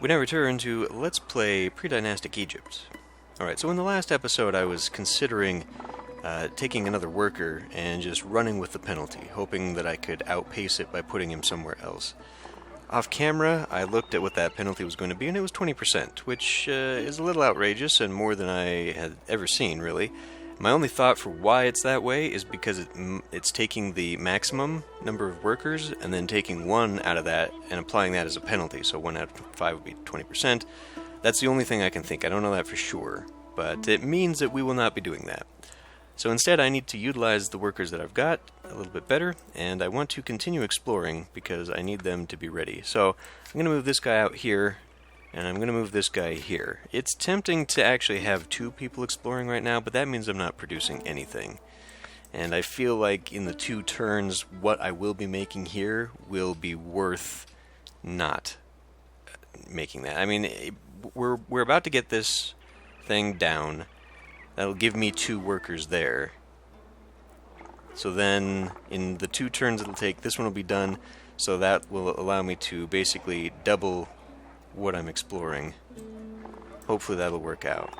We now return to Let's Play Predynastic Egypt. Alright, so in the last episode I was considering taking another worker and just running with the penalty, hoping that I could outpace it by putting him somewhere else. Off camera, I looked at what that penalty was going to be, and it was 20%, which is a little outrageous and more than I had ever seen, really. My only thought for why it's that way is because it's taking the maximum number of workers and then taking one out of that and applying that as a penalty. So 1 out of 5 would be 20%. That's the only thing I can think. I don't know that for sure, but it means that we will not be doing that. So instead I need to utilize the workers that I've got a little bit better, and I want to continue exploring because I need them to be ready. So I'm going to move this guy out here, and I'm going to move this guy here. It's tempting to actually have 2 people exploring right now, but that means I'm not producing anything. And I feel like in the 2 turns, what I will be making here will be worth not making that. I mean, we're about to get this thing down. That'll give me 2 workers there. So then, in the 2 turns it'll take, this one will be done, so that will allow me to basically double what I'm exploring. Hopefully that'll work out.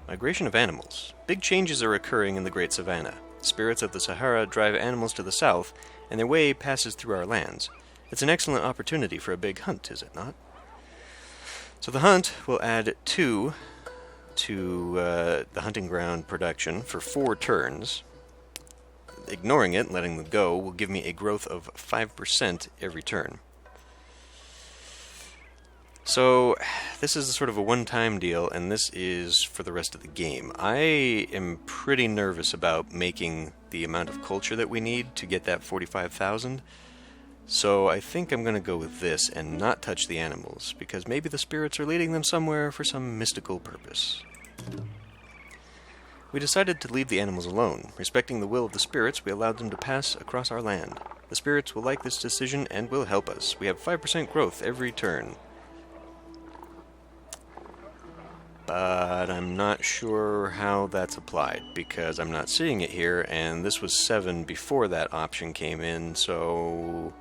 Migration of animals. Big changes are occurring in the Great Savannah. Spirits of the Sahara drive animals to the south, and their way passes through our lands. It's an excellent opportunity for a big hunt, is it not? So the hunt will add 2 to the hunting ground production for 4 turns. Ignoring it, letting them go, will give me a growth of 5% every turn. So this is sort of a one-time deal, and this is for the rest of the game. I am pretty nervous about making the amount of culture that we need to get that 45,000. So I think I'm going to go with this and not touch the animals, because maybe the spirits are leading them somewhere for some mystical purpose. We decided to leave the animals alone. Respecting the will of the spirits, we allowed them to pass across our land. The spirits will like this decision and will help us. We have 5% growth every turn. But I'm not sure how that's applied, because I'm not seeing it here, and this was 7 before that option came in, so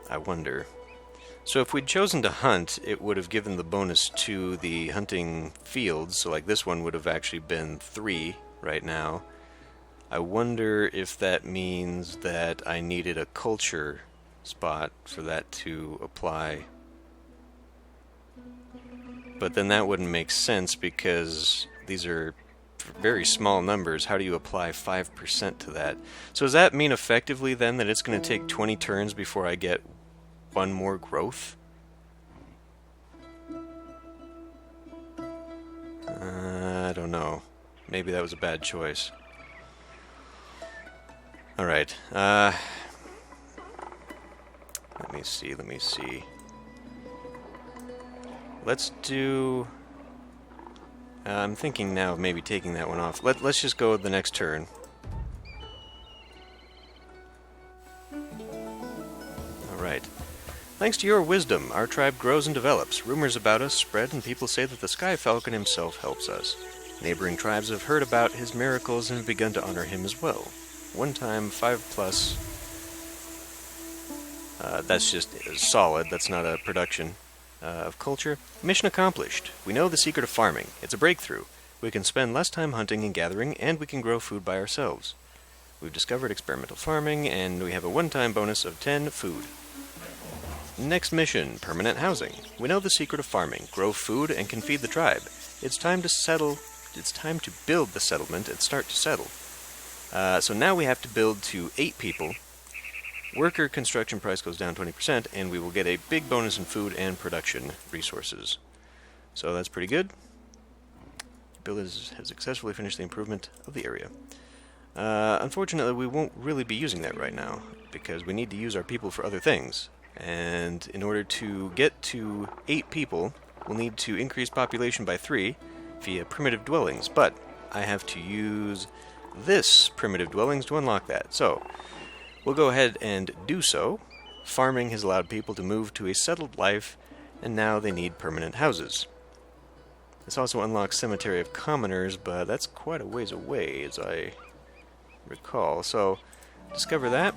I wonder. So if we'd chosen to hunt, it would have given the bonus to the hunting fields, so like this one would have actually been 3 right now. I wonder if that means that I needed a culture spot for that to apply. But then that wouldn't make sense because these are very small numbers. How do you apply 5% to that? So does that mean effectively then that it's going to take 20 turns before I get 1 more growth? I don't know. Maybe that was a bad choice. Alright. Let me see. Let's do... I'm thinking now of maybe taking that one off. Let's just go with the next turn. Alright. Thanks to your wisdom, our tribe grows and develops. Rumors about us spread, and people say that the Sky Falcon himself helps us. Neighboring tribes have heard about his miracles and have begun to honor him as well. One time, 5+. That's just solid. That's not a production of culture. Mission accomplished. We know the secret of farming. It's a breakthrough. We can spend less time hunting and gathering, and we can grow food by ourselves. We've discovered experimental farming, and we have a one-time bonus of 10 food. Next mission, permanent housing. We know the secret of farming. Grow food and can feed the tribe. It's time to settle. It's time to build the settlement and start to settle. So now we have to build to 8 people. Worker construction price goes down 20%, and we will get a big bonus in food and production resources. So that's pretty good. Builder has successfully finished the improvement of the area. Unfortunately, we won't really be using that right now, because we need to use our people for other things. And in order to get to 8 people, we'll need to increase population by 3 via primitive dwellings. But I have to use this primitive dwellings to unlock that. So we'll go ahead and do so. Farming has allowed people to move to a settled life, and now they need permanent houses. This also unlocks Cemetery of Commoners, but that's quite a ways away, as I recall. So discover that.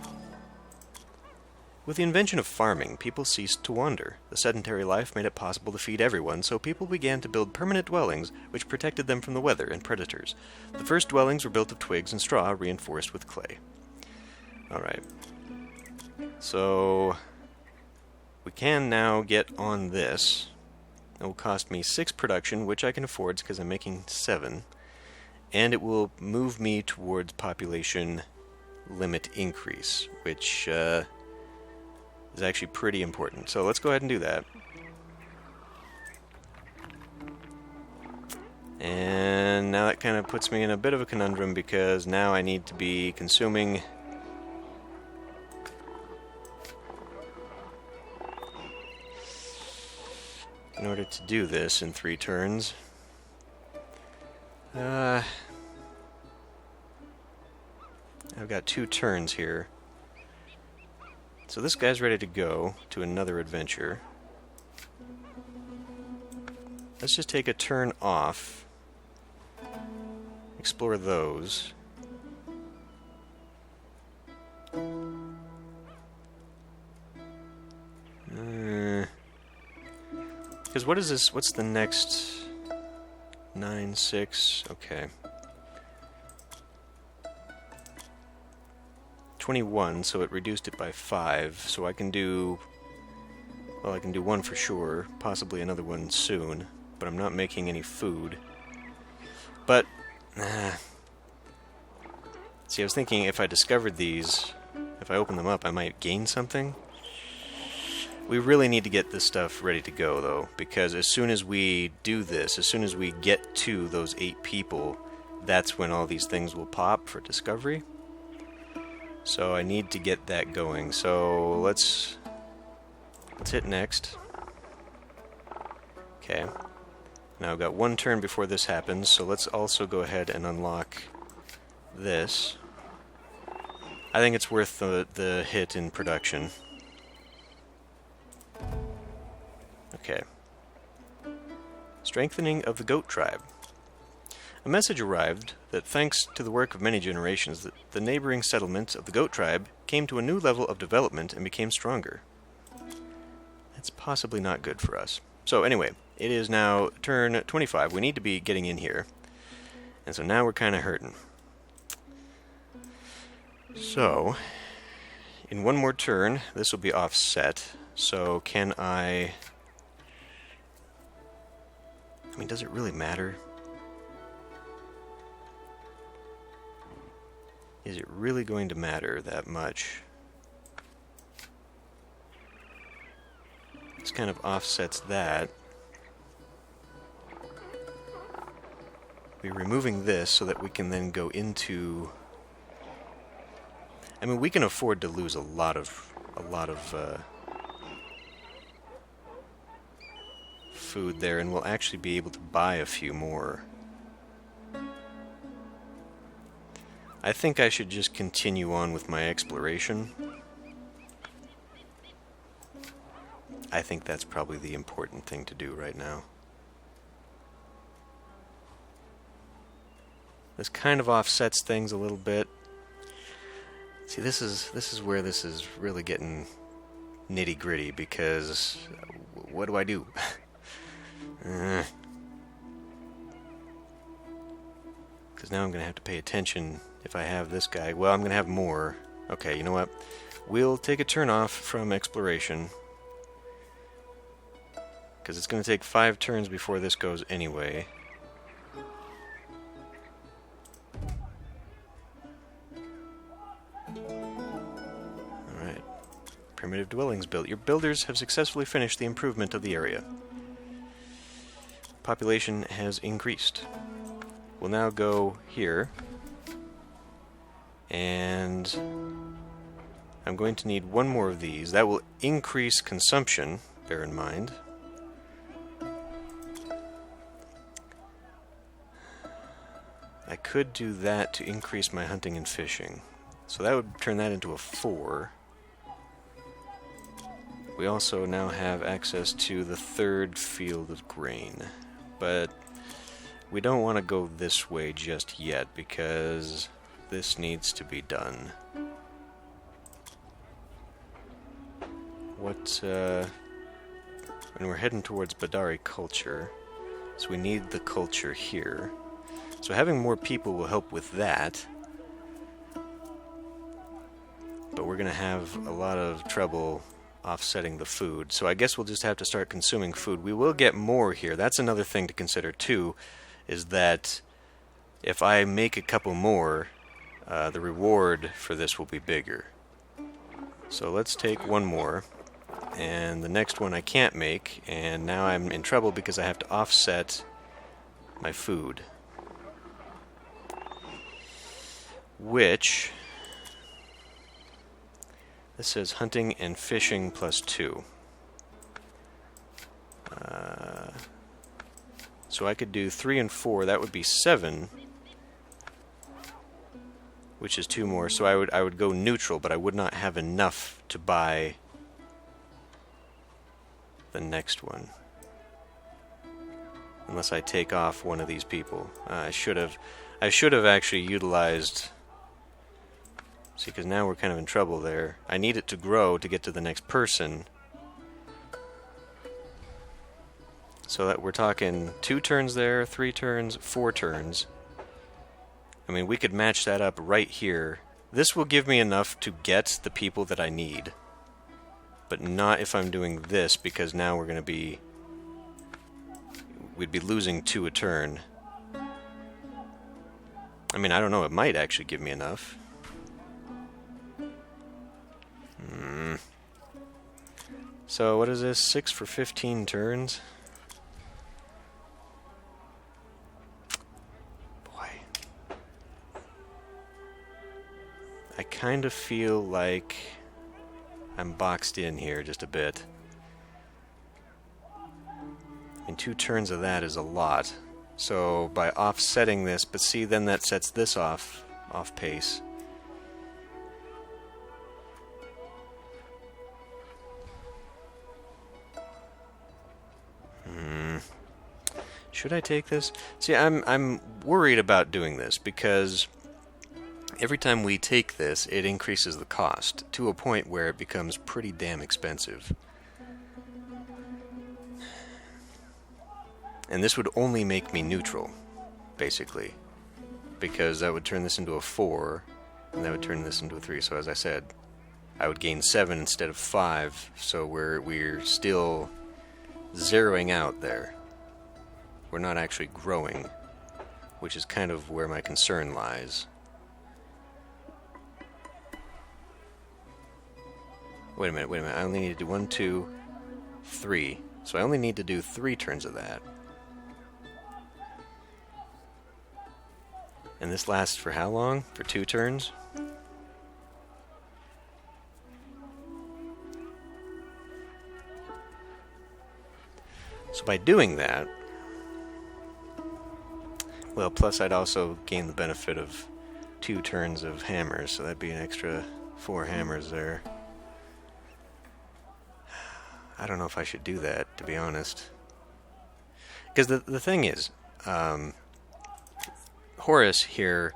With the invention of farming, people ceased to wander. The sedentary life made it possible to feed everyone, so people began to build permanent dwellings which protected them from the weather and predators. The first dwellings were built of twigs and straw, reinforced with clay. Alright. So we can now get on this. It will cost me 6 production, which I can afford because I'm making 7. And it will move me towards population limit increase, which is actually pretty important. So let's go ahead and do that. And now that kind of puts me in a bit of a conundrum because now I need to be consuming in order to do this in 3 turns. I've got 2 turns here. So this guy's ready to go to another adventure. Let's just take a turn off. Explore those. Because what is this? What's the next? 9, 6. Okay. 21, so it reduced it by 5. So I can do... well, I can do 1 for sure. Possibly another one soon. But I'm not making any food. But... see, I was thinking if I discovered these, if I open them up, I might gain something. We really need to get this stuff ready to go, though, because as soon as we do this, as soon as we get to those 8 people, that's when all these things will pop for discovery. So I need to get that going. So let's hit next. Okay. Now I've got 1 turn before this happens, so let's also go ahead and unlock this. I think it's worth the hit in production. Okay. Strengthening of the goat tribe. A message arrived that thanks to the work of many generations, the neighboring settlement of the goat tribe came to a new level of development and became stronger. That's possibly not good for us. So anyway, it is now turn 25. We need to be getting in here. And so now we're kind of hurting. So, in 1 more turn, this will be offset. So can I mean, does it really matter? Is it really going to matter that much? This kind of offsets that. We're removing this so that we can then go into... I mean, we can afford to lose a lot of food there, and we'll actually be able to buy a few more. I think I should just continue on with my exploration. I think that's probably the important thing to do right now. This kind of offsets things a little bit. See, this is where this is really getting nitty-gritty, because what do I do? Because now I'm going to have to pay attention if I have this guy. Well, I'm going to have more. Okay, you know what? We'll take a turn off from exploration, because it's going to take 5 turns before this goes anyway. Alright. Primitive dwellings built. Your builders have successfully finished the improvement of the area. Population has increased. We'll now go here, and I'm going to need 1 more of these. That will increase consumption, bear in mind. I could do that to increase my hunting and fishing. So that would turn that into a 4. We also now have access to the 3rd field of grain. But we don't want to go this way just yet, because this needs to be done. and we're heading towards Badari culture, so we need the culture here. So having more people will help with that, but we're going to have a lot of trouble offsetting the food. So I guess we'll just have to start consuming food. We will get more here. That's another thing to consider too, is that if I make a couple more, the reward for this will be bigger. So let's take one more, and the next one I can't make, and now I'm in trouble because I have to offset my food. Which, this says hunting and fishing +2. So I could do 3 and 4, that would be 7, which is 2 more. So I would go neutral, but I would not have enough to buy the next one. Unless I take off one of these people. I should have actually utilized. See, because now we're kind of in trouble there. I need it to grow to get to the next person. So that we're talking 2 turns there, 3 turns, 4 turns. I mean, we could match that up right here. This will give me enough to get the people that I need. But not if I'm doing this, because now we're going to be... we'd be losing 2 a turn. I mean, I don't know, it might actually give me enough. So what is this? 6 for 15 turns? Boy. I kind of feel like I'm boxed in here just a bit. And 2 turns of that is a lot. So by offsetting this, but see, then that sets this off pace. Should I take this? See, I'm worried about doing this because every time we take this, it increases the cost to a point where it becomes pretty damn expensive. And this would only make me neutral, basically, because that would turn this into a 4, and that would turn this into a 3. So as I said, I would gain 7 instead of 5, so we're still zeroing out there. We're not actually growing, which is kind of where my concern lies. Wait a minute, I only need to do 1, 2, 3. So I only need to do 3 turns of that. And this lasts for how long? For 2 turns? So by doing that, well, plus I'd also gain the benefit of 2 turns of hammers, so that'd be an extra 4 hammers there. I don't know if I should do that, to be honest. Because the thing is, Horus here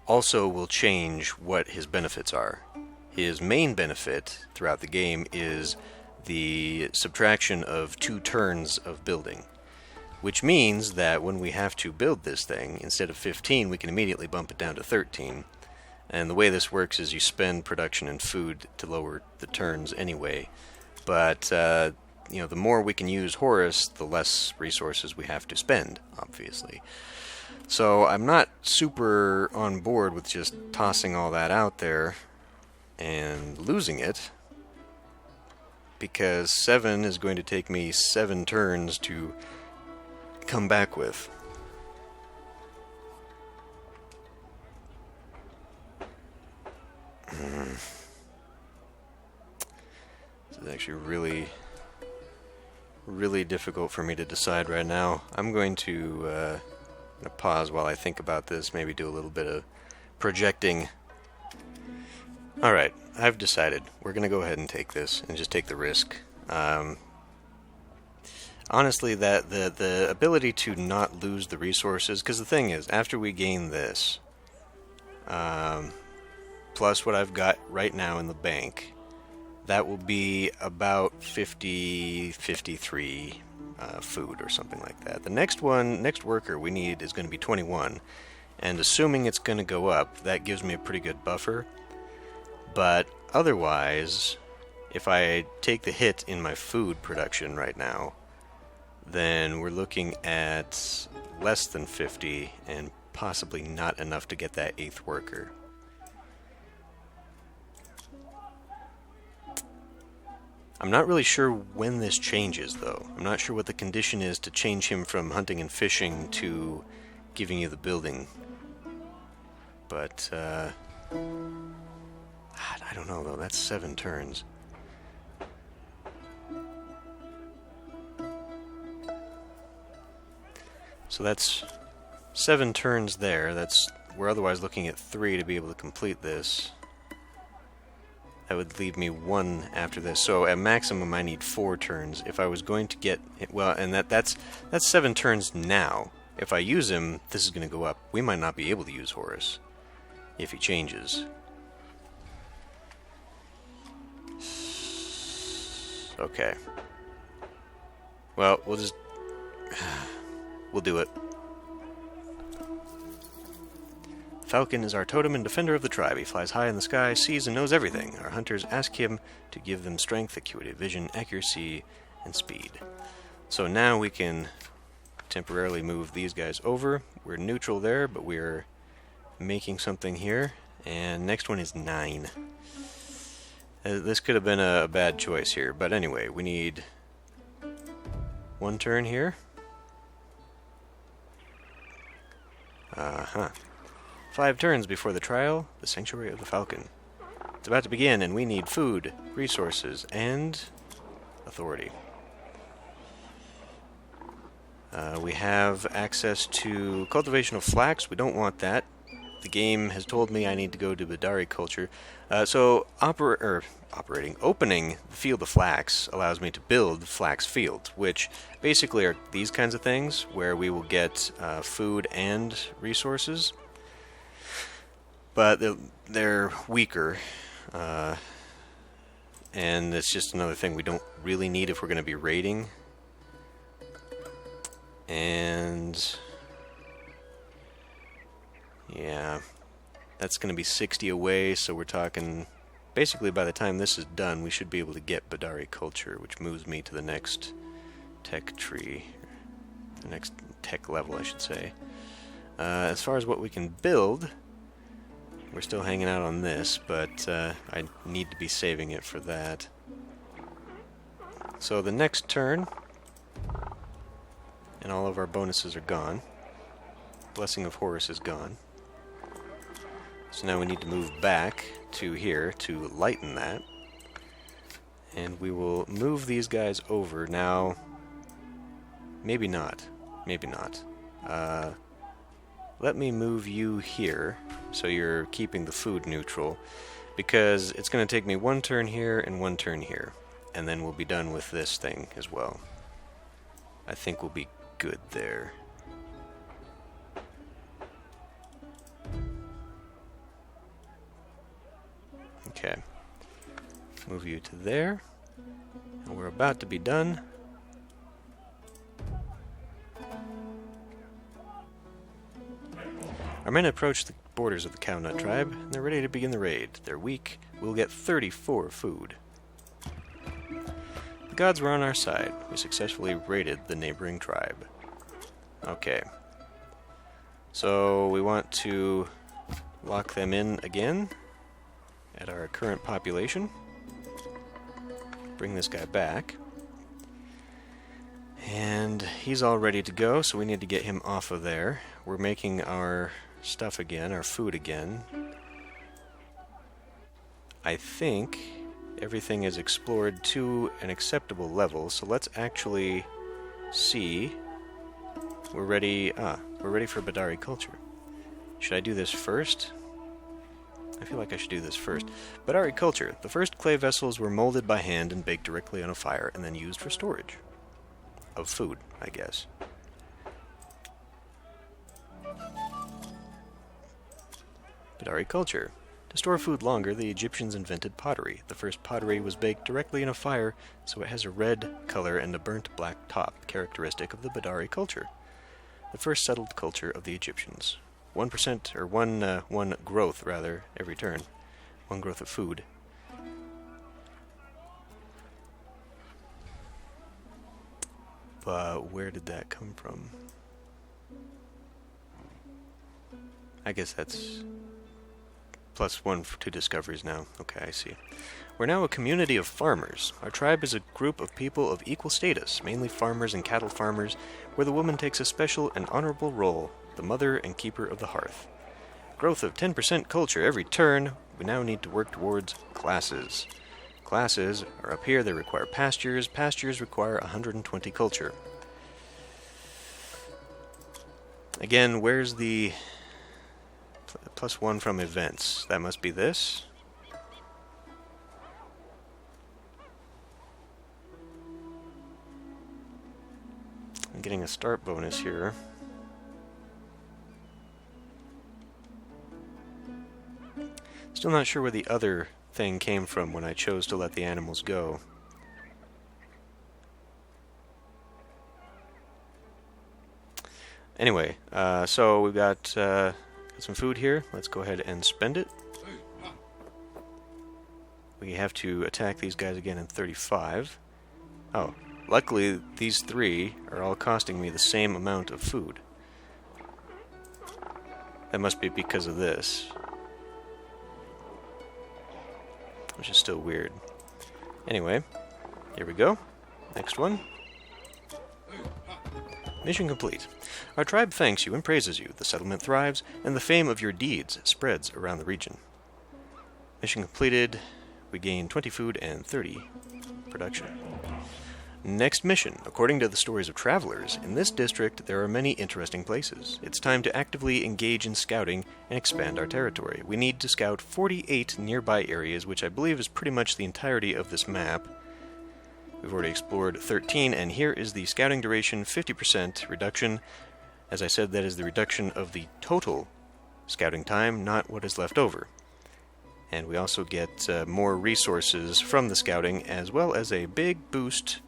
also will change what his benefits are. His main benefit throughout the game is the subtraction of 2 turns of building, which means that when we have to build this thing, instead of 15, we can immediately bump it down to 13. And the way this works is you spend production and food to lower the turns anyway. But, you know, the more we can use Horus, the less resources we have to spend, obviously. So I'm not super on board with just tossing all that out there and losing it, because 7 is going to take me 7 turns to come back with. This is actually really difficult for me to decide right now. I'm going to pause while I think about this, maybe do a little bit of projecting. Alright, I've decided. We're going to go ahead and take this and just take the risk. Honestly, that the ability to not lose the resources, because the thing is, after we gain this, plus what I've got right now in the bank, that will be about 53 food or something like that. The next worker we need is going to be 21, and assuming it's going to go up, that gives me a pretty good buffer. But otherwise, if I take the hit in my food production right now, then we're looking at less than 50 and possibly not enough to get that 8th worker. I'm not really sure when this changes, though. I'm not sure what the condition is to change him from hunting and fishing to giving you the building. But, I don't know, though. That's 7 turns. So that's 7 turns there. We're otherwise looking at 3 to be able to complete this. That would leave me 1 after this. So at maximum I need 4 turns. If I was going to get... Well, and that's 7 turns now. If I use him, this is going to go up. We might not be able to use Horus if he changes. Okay. Well, we'll do it. Falcon is our totem and defender of the tribe. He flies high in the sky, sees and knows everything. Our hunters ask him to give them strength, acuity of vision, accuracy, and speed. So now we can temporarily move these guys over. We're neutral there, but we're making something here. And next one is 9. This could have been a bad choice here, but anyway, we need 1 turn here. 5 turns before the trial, the Sanctuary of the Falcon. It's about to begin, and we need food, resources, and authority. We have access to cultivation of flax. We don't want that. The game has told me I need to go to Badari culture. Opening the field of flax allows me to build flax fields, which basically are these kinds of things where we will get food and resources. But they're weaker, and it's just another thing we don't really need if we're going to be raiding. And yeah, that's going to be 60 away, so we're talking basically by the time this is done we should be able to get Badari culture, which moves me to the next tech tree, the next tech level I should say. As far as what we can build, we're still hanging out on this, but I need to be saving it for that. So the next turn, and all of our bonuses are gone. Blessing of Horus is gone. So now we need to move back to here to lighten that. And we will move these guys over. Now, maybe not. Maybe not. Let me move you here, so you're keeping the food neutral, because it's going to take me 1 turn here and 1 turn here, and then we'll be done with this thing as well. I think we'll be good there. Okay. Move you to there, and we're about to be done. Our men approach the borders of the Cownut tribe, and they're ready to begin the raid. They're weak. We'll get 34 food. The gods were on our side. We successfully raided the neighboring tribe. Okay. So we want to lock them in again at our current population. Bring this guy back. And he's all ready to go, so we need to get him off of there. We're making our stuff again, our food again. I think everything is explored to an acceptable level, so let's actually see. We're ready for Badari culture. Should I do this first? I feel like I should do this first. Badari culture. The first clay vessels were molded by hand and baked directly on a fire and then used for storage of food, I guess. Badari culture. To store food longer, the Egyptians invented pottery. The first pottery was baked directly in a fire, so it has a red color and a burnt black top, characteristic of the Badari culture. The first settled culture of the Egyptians. 1% or one growth rather every turn. One growth of food. But where did that come from? I guess that's +1 to discoveries now. Okay, I see. We're now a community of farmers. Our tribe is a group of people of equal status, mainly farmers and cattle farmers, where the woman takes a special and honorable role, the mother and keeper of the hearth. Growth of 10% culture every turn. We now need to work towards classes. Classes are up here. They require pastures. Pastures require 120 culture. Again, where's the +1 from events? That must be this. I'm getting a start bonus here. Still not sure where the other thing came from when I chose to let the animals go. Anyway, so we've got some food here. Let's go ahead and spend it. We have to attack these guys again in 35. Oh, luckily these 3 are all costing me the same amount of food. That must be because of this. Which is still weird. Anyway, here we go. Next one. Mission complete. Our tribe thanks you and praises you. The settlement thrives, and the fame of your deeds spreads around the region. Mission completed. We gain 20 food and 30 production. Next mission. According to the stories of travelers, in this district there are many interesting places. It's time to actively engage in scouting and expand our territory. We need to scout 48 nearby areas, which I believe is pretty much the entirety of this map. We've already explored 13, and here is the scouting duration, 50% reduction. As I said, that is the reduction of the total scouting time, not what is left over. And we also get more resources from the scouting, as well as a big boost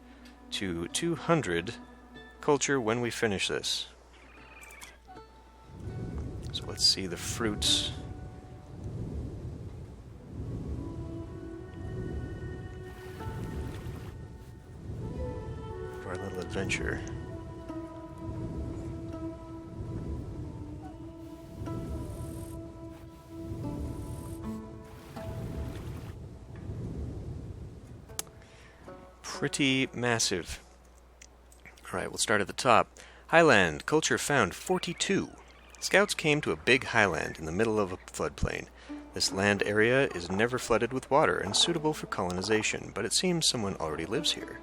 to 200 culture when we finish this. So let's see the fruits. Our little adventure. Pretty massive. Alright, we'll start at the top. Highland. Culture found 42. Scouts came to a big highland in the middle of a floodplain. This land area is never flooded with water and suitable for colonization, but it seems someone already lives here.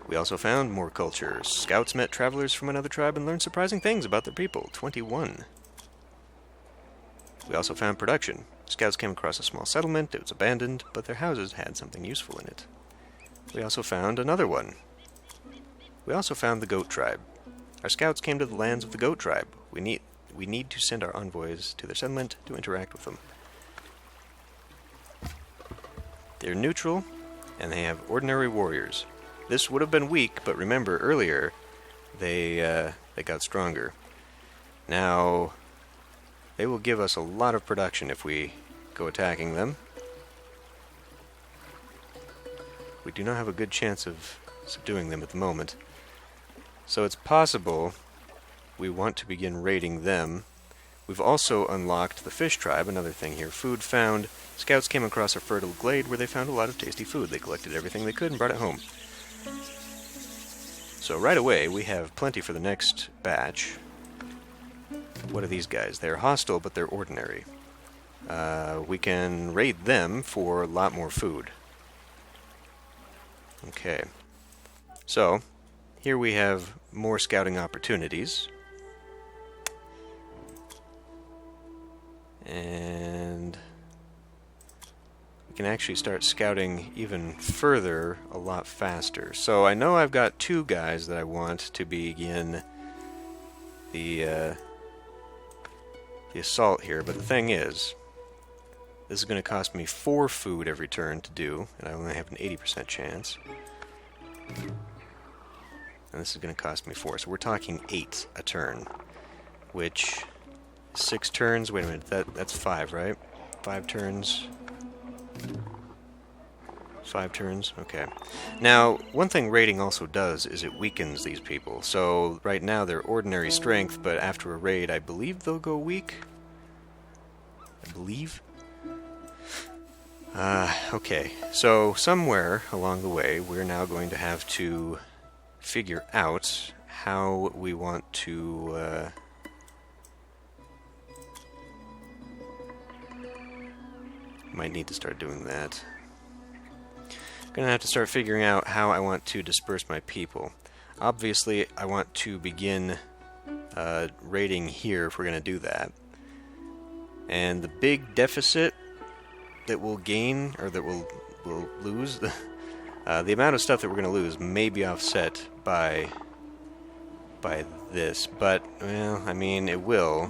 We also found more cultures. Scouts met travelers from another tribe and learned surprising things about their people. 21. We also found production. Scouts came across a small settlement. It was abandoned, but their houses had something useful in it. We also found another one. We also found the goat tribe. Our scouts came to the lands of the goat tribe. We need to send our envoys to their settlement to interact with them. They're neutral, and they have ordinary warriors. This would have been weak, but remember earlier, they got stronger. Now, they will give us a lot of production if we go attacking them. We do not have a good chance of subduing them at the moment. So it's possible we want to begin raiding them. We've also unlocked the fish tribe, another thing here. Food found. Scouts came across a fertile glade where they found a lot of tasty food. They collected everything they could and brought it home. So right away, we have plenty for the next batch. What are these guys? They're hostile, but they're ordinary. We can raid them for a lot more food. Okay. So, here we have more scouting opportunities. And we can actually start scouting even further a lot faster. So I know I've got 2 guys that I want to begin the the assault here, but the thing is, this is going to cost me 4 food every turn to do, and I only have an 80% chance. And this is going to cost me 4, so we're talking 8 a turn, which 6 turns. Wait a minute, that's 5, right? 5 turns. 5 turns, okay. Now, one thing raiding also does is it weakens these people. So right now they're ordinary strength, but after a raid, I believe they'll go weak. I believe. Okay, so somewhere along the way, we're now going to have to figure out how we want to might need to start doing that. I'm gonna have to start figuring out how I want to disperse my people. Obviously, I want to begin raiding here if we're gonna do that. And the big deficit that we'll gain, or that we'll lose, the amount of stuff that we're gonna lose may be offset by this, but well, I mean, it will,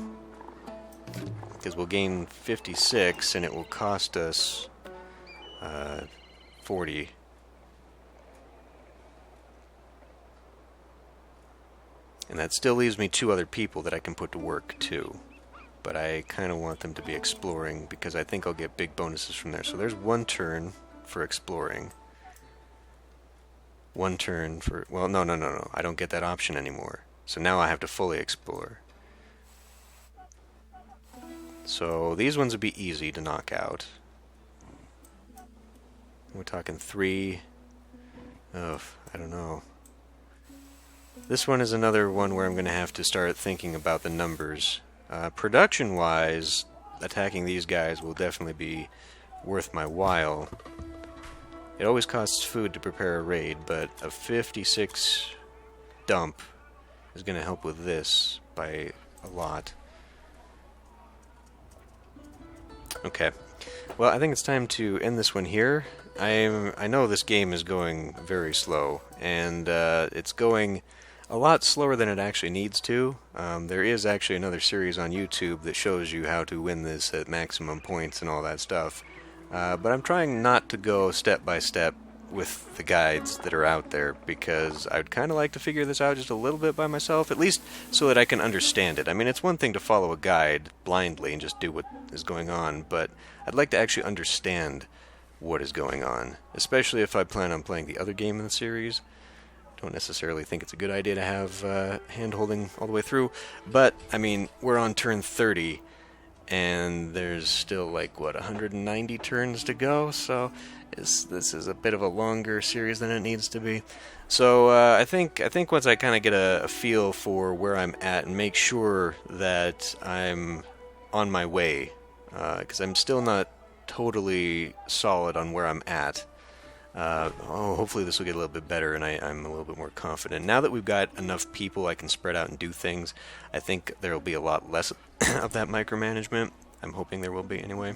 because we'll gain 56 and it will cost us 40. And that still leaves me 2 other people that I can put to work too. But I kind of want them to be exploring because I think I'll get big bonuses from there. So there's 1 turn for exploring. 1 turn for... Well, no. I don't get that option anymore. So now I have to fully explore. So these ones would be easy to knock out. We're talking 3. Oh, I don't know. This one is another one where I'm going to have to start thinking about the numbers. Production-wise, attacking these guys will definitely be worth my while. It always costs food to prepare a raid, but a 56 dump is going to help with this by a lot. Okay. Well, I think it's time to end this one here. I know this game is going very slow, and it's going a lot slower than it actually needs to. There is actually another series on YouTube that shows you how to win this at maximum points and all that stuff. But I'm trying not to go step by step with the guides that are out there, because I'd kind of like to figure this out just a little bit by myself, at least so that I can understand it. I mean, it's one thing to follow a guide blindly and just do what is going on, but I'd like to actually understand what is going on, especially if I plan on playing the other game in the series. Don't necessarily think it's a good idea to have hand-holding all the way through, but, I mean, we're on turn 30, and there's still, like, what, 190 turns to go, so this is a bit of a longer series than it needs to be. So I think once I kind of get a feel for where I'm at and make sure that I'm on my way, because I'm still not totally solid on where I'm at. Hopefully this will get a little bit better and I'm a little bit more confident. Now that we've got enough people I can spread out and do things, I think there will be a lot less of that micromanagement. I'm hoping there will be anyway.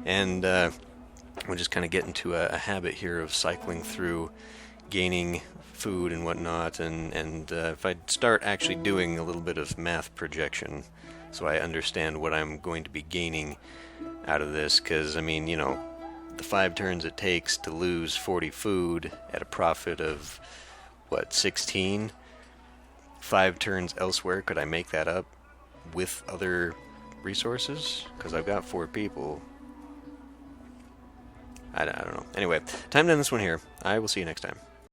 And we'll just kind of get into a habit here of cycling through, gaining food and whatnot, and if I start actually doing a little bit of math projection so I understand what I'm going to be gaining out of this, because, I mean, you know, the 5 turns it takes to lose 40 food at a profit of, what, 16? 5 turns elsewhere, could I make that up with other resources? Because I've got 4 people. I don't know. Anyway, time to end this one here. I will see you next time.